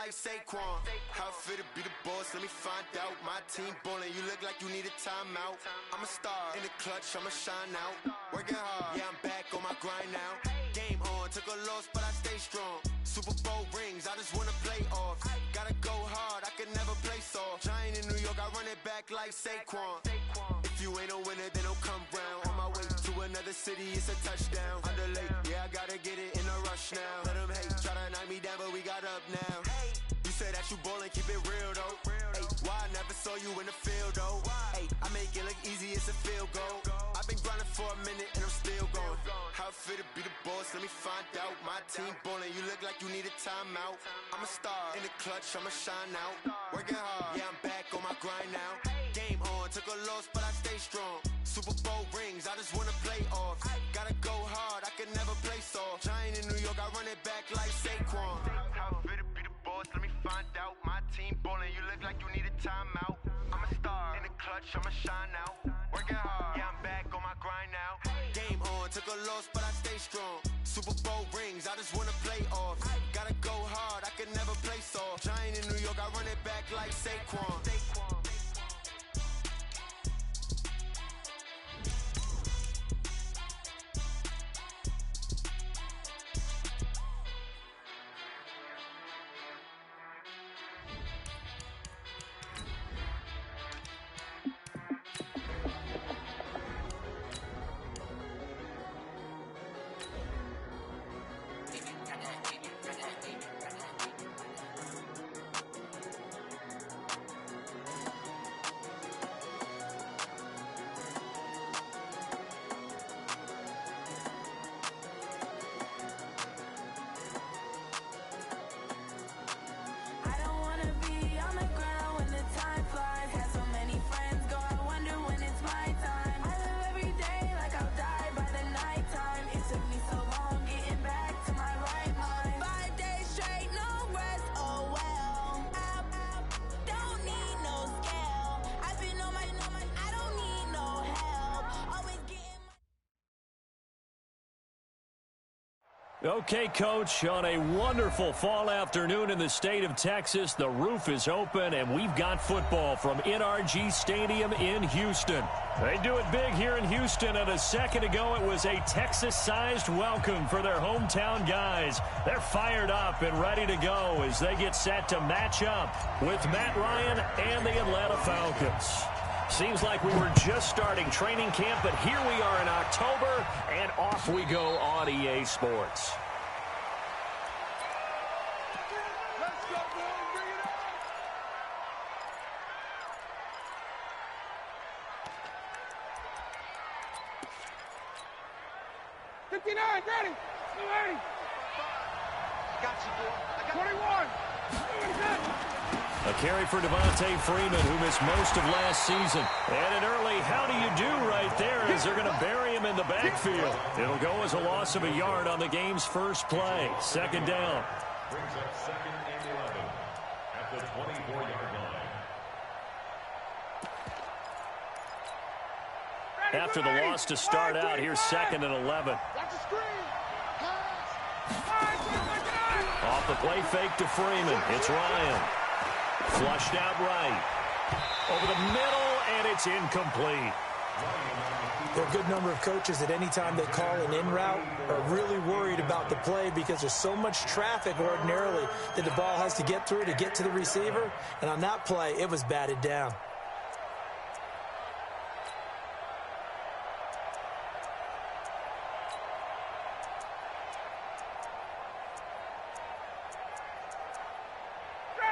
like Saquon. How fit to be the boss, let me find out. My team ballin', you look like you need a timeout. I'm a star in the clutch, I'ma shine out. Working hard, yeah, I'm back on my grind now. Game on, took a loss, but I stay strong. Super Bowl rings, I just wanna play off. Gotta go hard, I can never play soft. Giant in New York, I run it back like Saquon. If you ain't a winner, then don't come round. On my way to another city, it's a touchdown. Underlay, yeah, I gotta get it in a rush now. Let them hate, try to knock me down, but we got up now. You say that you ballin', keep it real though. Hey, why I never saw you in the field though? Hey, I make it look easy, it's a field goal. I've been grinding for a minute and I'm still going. How fit to be the boss, let me find out. My team ballin', you look like you need a timeout. I'm a star in the clutch, I'ma shine out. Working hard, yeah, I'm back on my grind now. Game on, took a loss, but I stay strong. Super Bowl rings, I just wanna play off. Gotta go hard, I can never play soft. Giant in New York, I run it back like Saquon. How fit to be the boss, let me find out. My team ballin', you look like you need a timeout. I'm a star in the clutch, I'ma shine out. Working hard, yeah, I'm back on my grind now. Game on, took a loss, but I stay strong. Super Bowl rings, I just wanna play off. Gotta go hard, I can never play soft. Giant in New York, I run it back like Saquon. Okay, Coach, on a wonderful fall afternoon in the state of Texas, the roof is open, and we've got football from NRG Stadium in Houston. They do it big here in Houston, and a second ago it was a Texas-sized welcome for their hometown guys. They're fired up and ready to go as they get set to match up with Matt Ryan and the Atlanta Falcons. Seems like we were just starting training camp, but here we are in October, and off we go on EA Sports. Let's go, boy. Bring it on. 59, ready. 280. Got you, boy. I got 21. A carry for Devontae Freeman, who missed most of last season. And an early how do you do right there as they're going to bury him in the backfield. It'll go as a loss of a yard on the game's first play. Second down. Brings up second and 11 at the 24-yard line. After the loss to start out, here's second and 11. Watch the screen. Off the play fake to Freeman. It's Ryan. Flushed out right. Over the middle, and it's incomplete. There are a good number of coaches at any time they call an in route are really worried about the play because there's so much traffic ordinarily that the ball has to get through to get to the receiver. And on that play, it was batted down.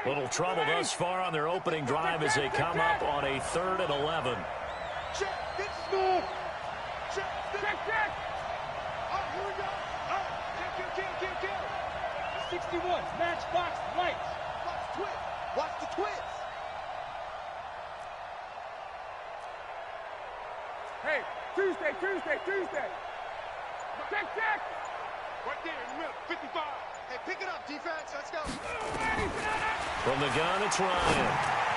Little trouble thus far on their opening drive as they come up on a 3rd and 11. Check, get school. Check, check. Oh, here we go. Oh, kill. 61, matchbox lights. Watch the twist. Hey, Tuesday. Check. Right there in the middle, 55. Hey, pick it up, defense. Let's go. From the gun, it's Ryan.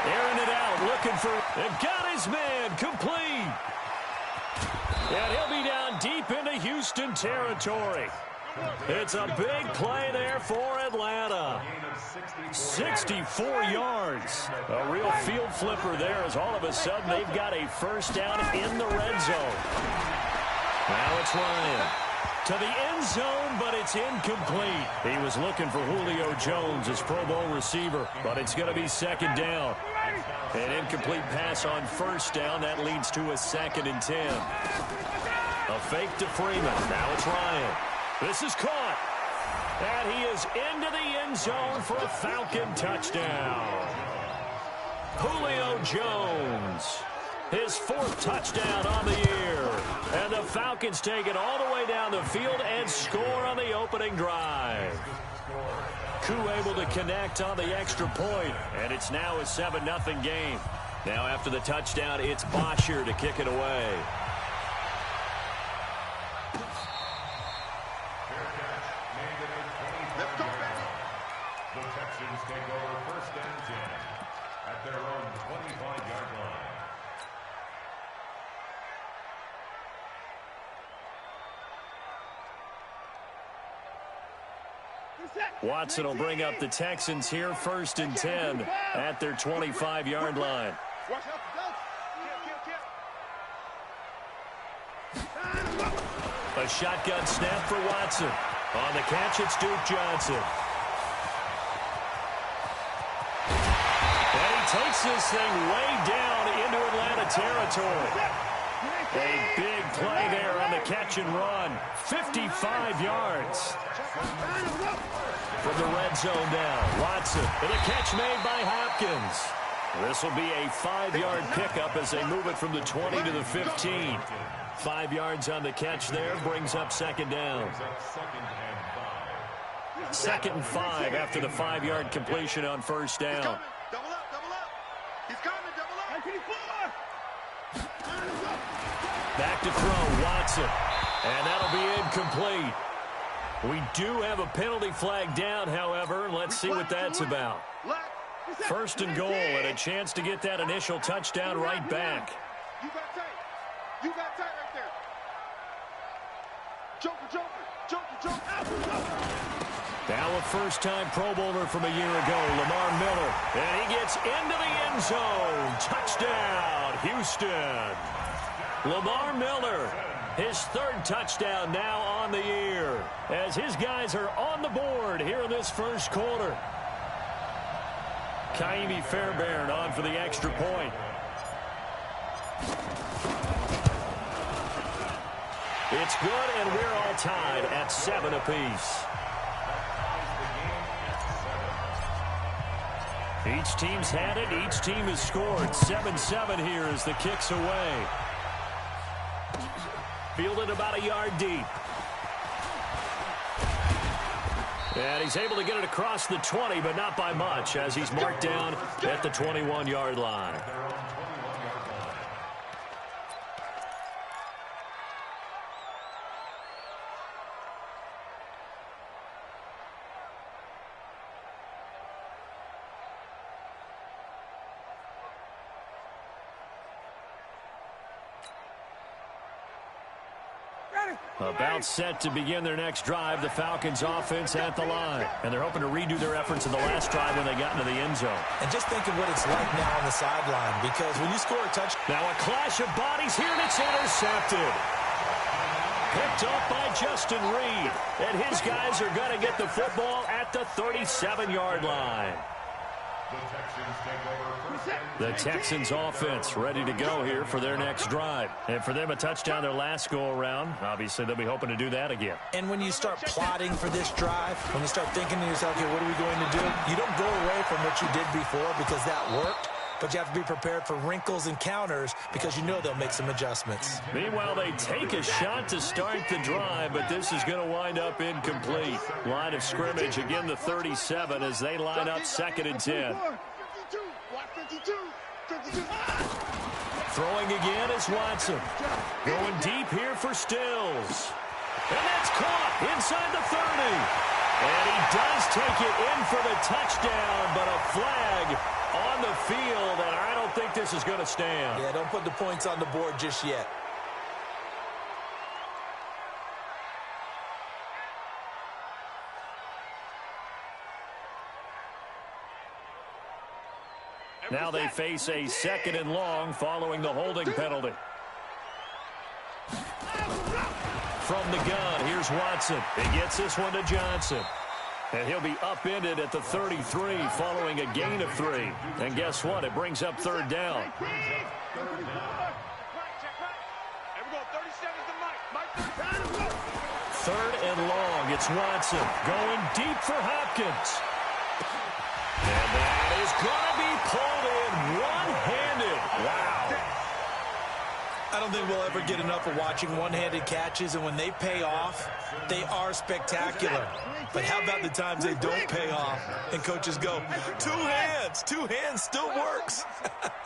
Airing it out, looking for... They've got his man, complete. And he'll be down deep into Houston territory. It's a big play there for Atlanta. 64 yards. A real field flipper there as all of a sudden they've got a first down in the red zone. Now it's Ryan. To the end zone, but it's incomplete. He was looking for Julio Jones, his Pro Bowl receiver, but it's going to be second down. An incomplete pass on first down. That leads to a 2nd and 10. A fake to Freeman. Now it's Ryan. This is caught. And he is into the end zone for a Falcon touchdown. Julio Jones, his 4th touchdown on the year. And the Falcons take it all the way down the field and score on the opening drive. Koo able to connect on the extra point, and it's now a 7-0 game. Now after the touchdown, it's Bosher to kick it away. The Texans take over 1st and 10 at their own 25-yard line. Watson will bring up the Texans here, 1st and 10 at their 25-yard line. A shotgun snap for Watson. On the catch, it's Duke Johnson. And he takes this thing way down into Atlanta territory. A big play there on the catch and run. 55 yards. From the red zone down, Watson, and a catch made by Hopkins. This will be a 5-yard pickup as they move it from the 20 to the 15. 5 yards on the catch there, brings up 2nd down. 2nd and 5 after the 5-yard completion on first down. Double up, double up. He's coming, double up. Back to throw, Watson. And that'll be incomplete. We do have a penalty flag down, however. Let's see what that's about. 1st and goal and a chance to get that initial touchdown right back. You got tight. You got tight right there. Joker. Now a first-time Pro Bowler from a year ago, Lamar Miller. And he gets into the end zone. Touchdown, Houston. Lamar Miller, his 3rd touchdown now on the year, as his guys are on the board here in this first quarter. Kaimi Fairbairn on for the extra point. It's good, and we're all tied at 7 apiece. Each team's had it. Each team has scored. 7-7 here as the kick's away. Fielded about a yard deep. And he's able to get it across the 20, but not by much, as he's marked down at the 21-yard line. About set to begin their next drive, the Falcons offense at the line. And they're hoping to redo their efforts in the last drive when they got into the end zone. And just think of what it's like now on the sideline, because when you score a touchdown. Now a clash of bodies here, and it's intercepted. Picked off by Justin Reed. And his guys are going to get the football at the 37-yard line. The Texans offense ready to go here for their next drive. And for them, a touchdown their last go-around. Obviously, they'll be hoping to do that again. And when you start plotting for this drive, when you start thinking to yourself, okay, what are we going to do? You don't go away from what you did before because that worked. But you have to be prepared for wrinkles and counters because you know they'll make some adjustments. Meanwhile, they take a shot to start the drive, but this is going to wind up incomplete. Line of scrimmage, again, the 37 as they line up 2nd and 10. Throwing again is Watson. Going deep here for Stills. And that's caught inside the 30. And he does take it in for the touchdown, but a flag on the field, and I don't think this is going to stand. Yeah, don't put the points on the board just yet. Now they face a 2nd and long following the holding penalty. From the gun, here's Watson. He gets this one to Johnson. And he'll be upended at the 33 following a gain of 3. And guess what? It brings up 3rd down. 3rd and long. It's Watson going deep for Hopkins. And that is going to be pulled in one-handed. Wow. I don't think we'll ever get enough of watching one-handed catches, and when they pay off, they are spectacular. But how about the times they don't pay off, and coaches go, two hands still works.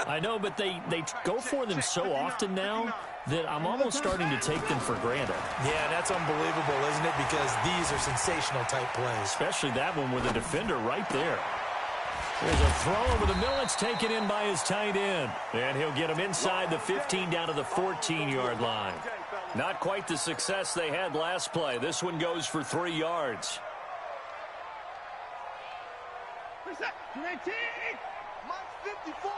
I know, but they go for them so often now that I'm almost starting to take them for granted. Yeah, that's unbelievable, isn't it? Because these are sensational type plays. Especially that one with a defender right there. There's a throw over the middle. It's taken in by his tight end. And he'll get him inside the 15 down to the 14-yard line. Not quite the success they had last play. This one goes for 3 yards. Mike 54.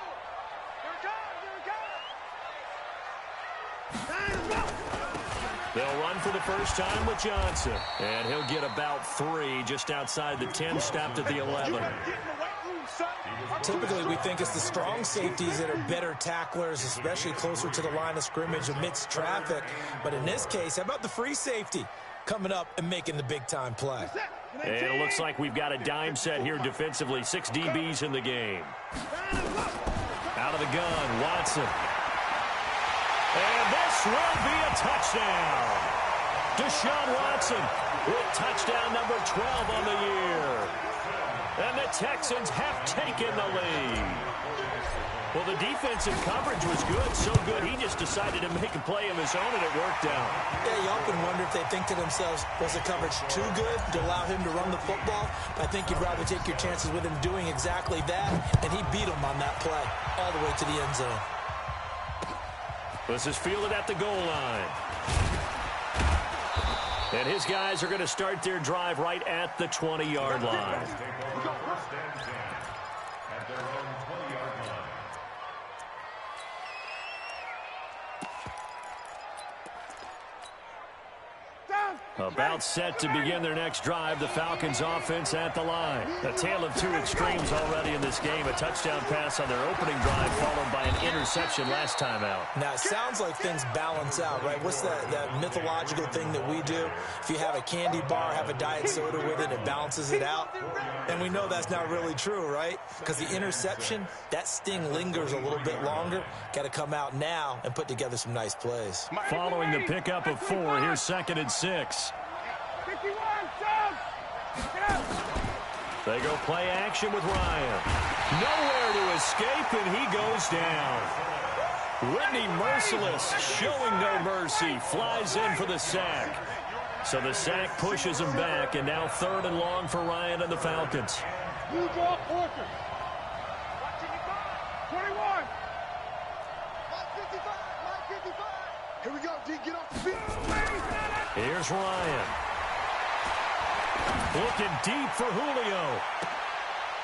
They'll run for the first time with Johnson. And he'll get about 3 just outside the 10, stopped at the 11. Typically, we think it's the strong safeties that are better tacklers, especially closer to the line of scrimmage amidst traffic. But in this case, how about the free safety coming up and making the big-time play? And it looks like we've got a dime set here defensively. 6 DBs in the game. Out of the gun, Watson. And this will be a touchdown. Deshaun Watson with touchdown number 12 on the year. And the Texans have taken the lead. Well, the defensive coverage was good, so good he just decided to make a play of his own, and it worked out. Yeah, you often wonder if they think to themselves, was the coverage too good to allow him to run the football? I think you'd rather take your chances with him doing exactly that, and he beat him on that play all the way to the end zone. This is fielded at the goal line. And his guys are going to start their drive right at the 20-yard line. At their own 20-yard line. About set to begin their next drive, the Falcons offense at the line. A tale of 2 extremes already in this game. A touchdown pass on their opening drive followed by an interception last time out. Now, it sounds like things balance out, right? What's that mythological thing that we do? If you have a candy bar, have a diet soda with it, it balances it out. And we know that's not really true, right? Because the interception, that sting lingers a little bit longer. Got to come out now and put together some nice plays. Following the pickup of 4, here's 2nd and 6. 51, Doug! Get out! They go play action with Ryan. Nowhere to escape, and he goes down. Whitney Merciless, showing no mercy, flies in for the sack. So the sack pushes him back, and now 3rd and long for Ryan and the Falcons. You draw Porter. 21. Mike 55. Here we go, D. Get off the field. Here's Ryan. Looking deep for Julio.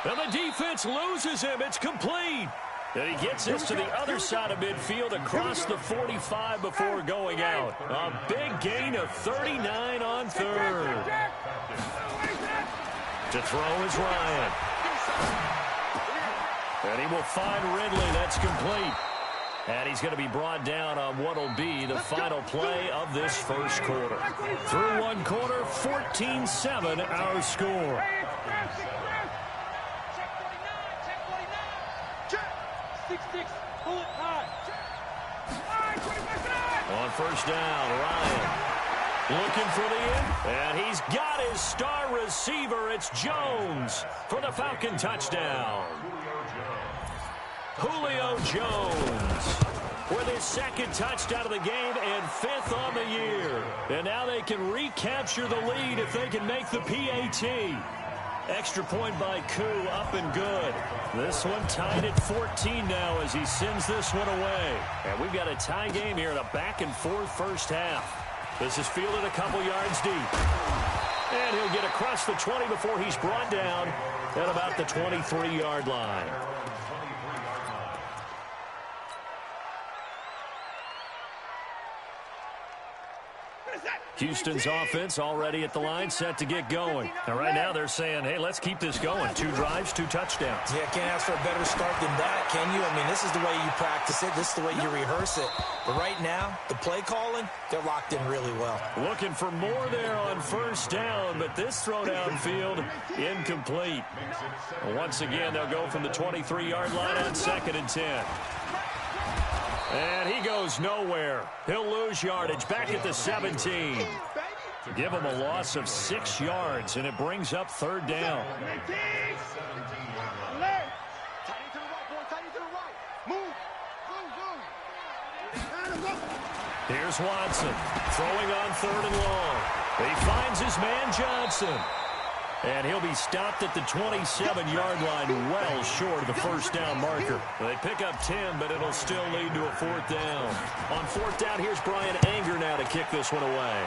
And the defense loses him. It's complete. And he gets this to the other side of midfield across the 45 before going out. A big gain of 39 on 3rd. To throw is Ryan. And he will find Ridley. That's complete. And he's going to be brought down on what will be the final play of this first quarter. Through 1 quarter, 14-7 our score. On first down, Ryan looking for the end. And he's got his star receiver. It's Jones for the Falcon touchdown. Julio Jones with his 2nd touchdown of the game and 5th on the year. And now they can recapture the lead if they can make the PAT. Extra point by Koo, up and good. This one tied at 14 now as he sends this one away. And we've got a tie game here in a back-and-forth first half. This is fielded a couple yards deep. And he'll get across the 20 before he's brought down at about the 23-yard line. Houston's offense already at the line, set to get going. And right now they're saying, hey, let's keep this going. 2 drives, 2 touchdowns. Yeah, can't ask for a better start than that, can you? I mean, this is the way you practice it. This is the way you rehearse it. But right now, the play calling, they're locked in really well. Looking for more there on first down, but this throw downfield incomplete. Once again, they'll go from the 23-yard line on 2nd and 10. And he goes nowhere. He'll lose yardage back at the 17. Give him a loss of 6 yards, and it brings up 3rd down. Here's Watson throwing on 3rd and long. He finds his man Johnson. And he'll be stopped at the 27-yard line, well short of the first down marker. They pick up 10, but it'll still lead to a 4th down. On 4th down, here's Brian Anger now to kick this one away.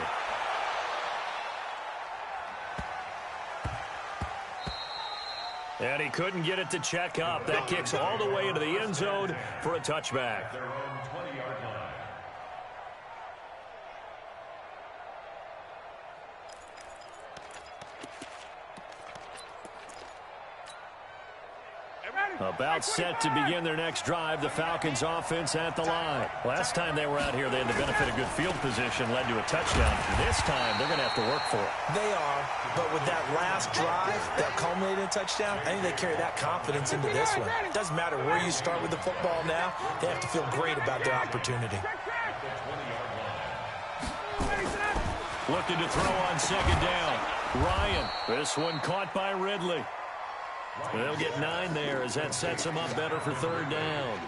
And he couldn't get it to check up. That kicks all the way into the end zone for a touchback. Their own 20-yard line. About set to begin their next drive, the Falcons offense at the line. Last time they were out here, they had the benefit of good field position, led to a touchdown. This time, they're going to have to work for it. They are, but with that last drive that culminated in a touchdown, I think they carry that confidence into this one. It doesn't matter where you start with the football now. They have to feel great about their opportunity. Looking to throw on 2nd down. Ryan, this one caught by Ridley. They'll get 9 there as that sets them up better for 3rd down.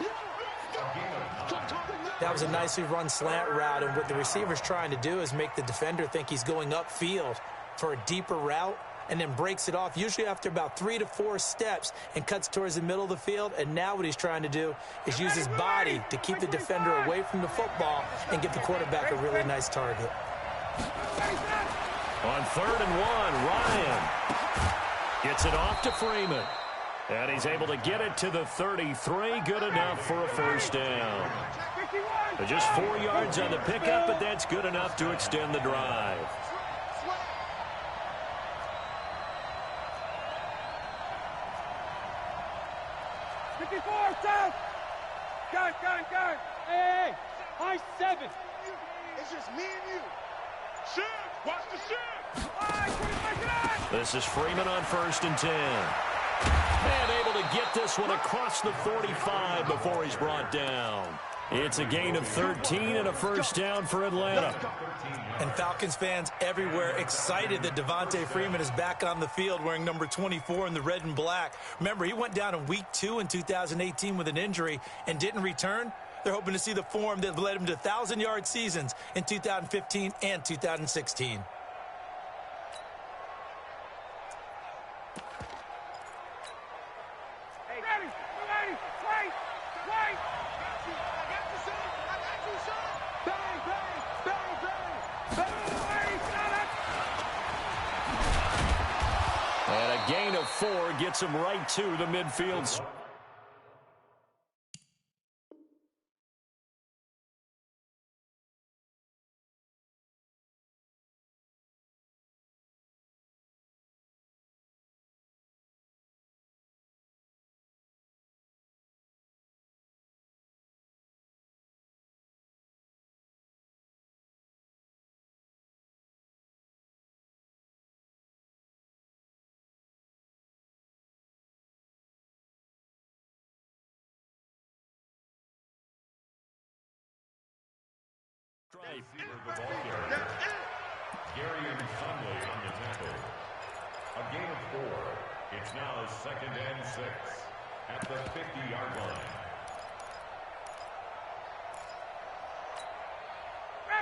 That was a nicely run slant route, and what the receiver's trying to do is make the defender think he's going upfield for a deeper route and then breaks it off, usually after about 3 to 4 steps, and cuts towards the middle of the field. And now what he's trying to do is use his body to keep the defender away from the football and give the quarterback a really nice target. On 3rd and 1, Ryan gets it off to Freeman. And he's able to get it to the 33. Good enough for a 1st down. Just 4 yards on the pickup, but that's good enough to extend the drive. Gun. Hey, high 7. It's just me and you. Shoot! Watch the shoot! This is Freeman on 1st and 10. And able to get this one across the 45 before he's brought down. It's a gain of 13 and a 1st down for Atlanta. And Falcons fans everywhere excited that Devontae Freeman is back on the field wearing number 24 in the red and black. Remember, he went down in week 2 in 2018 with an injury and didn't return. They're hoping to see the form that led him to 1,000-yard seasons in 2015 and 2016. And a gain of 4 gets him right to the midfield. Receiver the ball carrier. Gary and Sunley on the tackle. A gain of 4. It's now 2nd and 6 at the 50-yard line.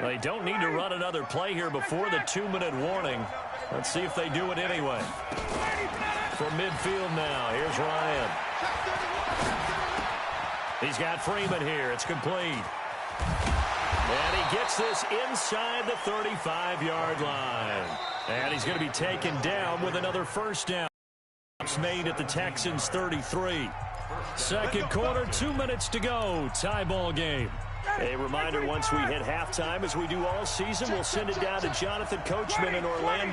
They don't need to run another play here before the 2-minute warning. Let's see if they do it anyway. From midfield now, here's Ryan. He's got Freeman here. It's complete. And he gets this inside the 35-yard line. And he's going to be taken down with another 1st down. Made at the Texans 33. Second quarter, 2 minutes to go. Tie ball game. A reminder, once we hit halftime, as we do all season, we'll send it down to Jonathan Coachman in Orlando.